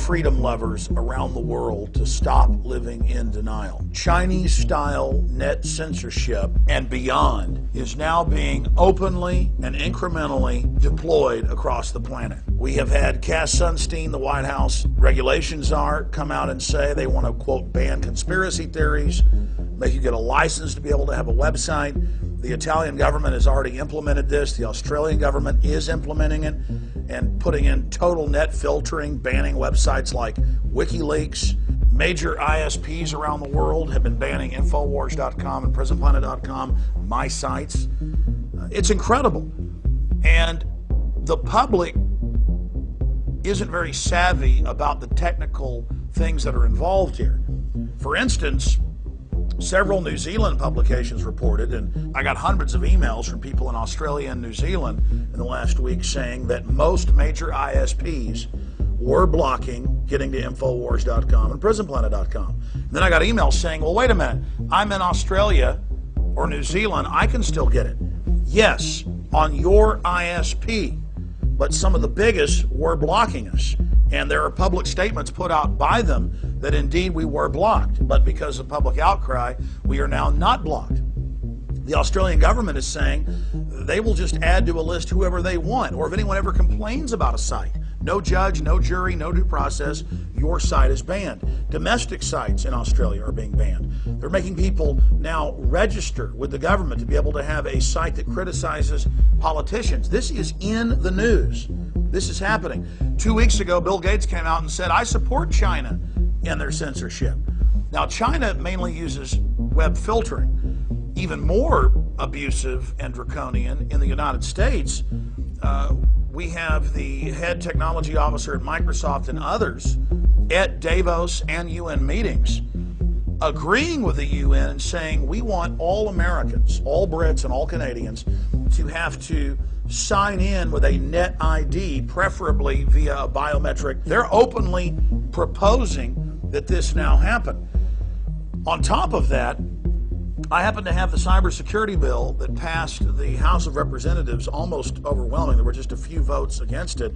freedom lovers around the world to stop living in denial. Chinese-style net censorship and beyond is now being openly and incrementally deployed across the planet. We have had Cass Sunstein, the White House regulations czar, come out and say they want to, quote, ban conspiracy theories, make you get a license to be able to have a website. The Italian government has already implemented this. The Australian government is implementing it and putting in total net filtering, banning websites like WikiLeaks. Major ISPs around the world have been banning Infowars.com and PrisonPlanet.com, my sites. It's incredible. And the public isn't very savvy about the technical things that are involved here. For instance, several New Zealand publications reported, and I got hundreds of emails from people in Australia and New Zealand in the last week saying that most major ISPs were blocking getting to Infowars.com and PrisonPlanet.com. And then I got emails saying, well, wait a minute, I'm in Australia or New Zealand, I can still get it. Yes, on your ISP, but some of the biggest were blocking us. And there are public statements put out by them that indeed we were blocked, but because of public outcry, we are now not blocked. The Australian government is saying they will just add to a list whoever they want, or if anyone ever complains about a site. No judge, no jury, no due process, your site is banned. Domestic sites in Australia are being banned. They're making people now register with the government to be able to have a site that criticizes politicians. This is in the news. This is happening. 2 weeks ago, Bill Gates came out and said, I support China in their censorship. Now, China mainly uses web filtering. Even more abusive and draconian in the United States, we have the head technology officer at Microsoft and others at Davos and UN meetings agreeing with the UN and saying we want all Americans, all Brits and all Canadians to have to sign in with a net ID, preferably via a biometric. They're openly proposing that this now happen. On top of that, I happen to have the cybersecurity bill that passed the House of Representatives almost overwhelming. There were just a few votes against it,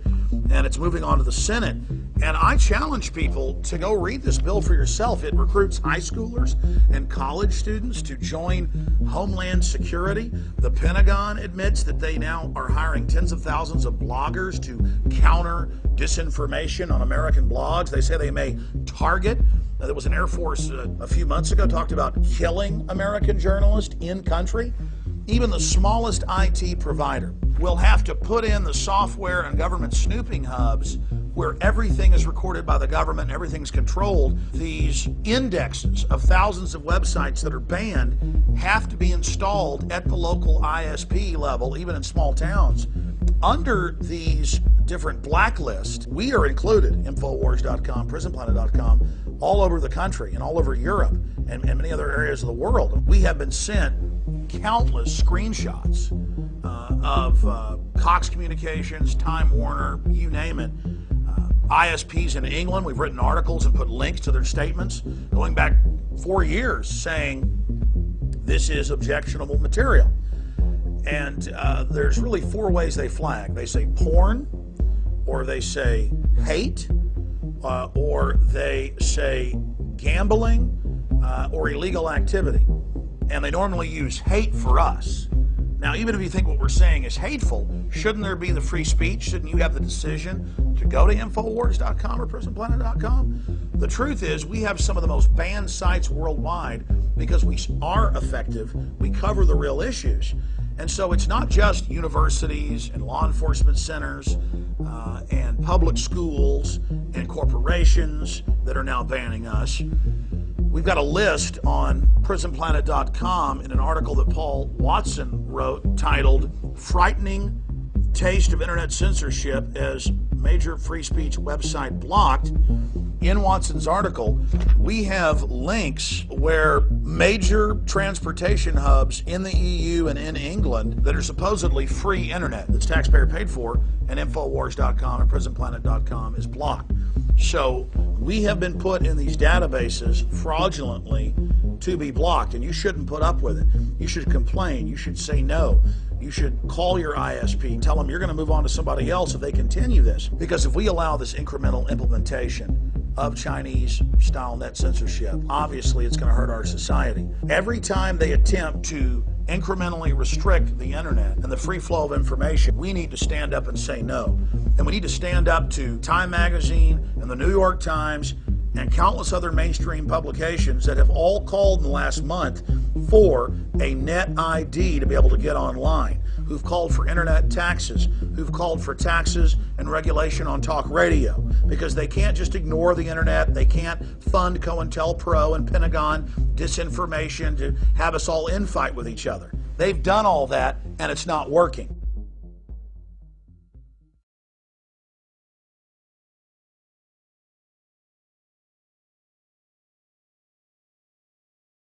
and it's moving on to the Senate. And I challenge people to go read this bill for yourself. It recruits high schoolers and college students to join Homeland Security. The Pentagon admits that they now are hiring tens of thousands of bloggers to counter disinformation on American blogs. They say they may target. There was an Air Force a few months ago talked about killing American journalists in country. Even the smallest IT provider will have to put in the software and government snooping hubs where everything is recorded by the government, everything's controlled. These indexes of thousands of websites that are banned have to be installed at the local ISP level, even in small towns. Under these different blacklists, we are included, Infowars.com, PrisonPlanet.com, all over the country and all over Europe and many other areas of the world. We have been sent countless screenshots of Cox Communications, Time Warner, you name it. ISPs in England, we've written articles and put links to their statements going back 4 years saying this is objectionable material. And there's really 4 ways they flag. They say porn, or they say hate, or they say gambling, or illegal activity. And they normally use hate for us. Now, even if you think what we're saying is hateful, shouldn't there be the free speech? Shouldn't you have the decision to go to Infowars.com or PrisonPlanet.com? The truth is, we have some of the most banned sites worldwide because we are effective. We cover the real issues. And so it's not just universities and law enforcement centers and public schools and corporations that are now banning us. We've got a list on PrisonPlanet.com in an article that Paul Watson wrote titled Frightening Taste of Internet Censorship as Major Free Speech Website Blocked. In Watson's article, we have links where major transportation hubs in the EU and in England that are supposedly free internet, that's taxpayer paid for, and Infowars.com and PrisonPlanet.com is blocked. So we have been put in these databases fraudulently to be blocked, and you shouldn't put up with it. You should complain. You should say no. you should call your ISP, tell them you're going to move on to somebody else if they continue this. Because if we allow this incremental implementation of Chinese-style net censorship, obviously it's going to hurt our society. Every time they attempt to incrementally restrict the internet and the free flow of information, we need to stand up and say no. And we need to stand up to Time Magazine and the New York Times and countless other mainstream publications that have all called in the last month for a net ID to be able to get online, who've called for internet taxes, who've called for taxes and regulation on talk radio, because they can't just ignore the internet. They can't fund COINTELPRO and Pentagon disinformation to have us all infight with each other. They've done all that, and it's not working.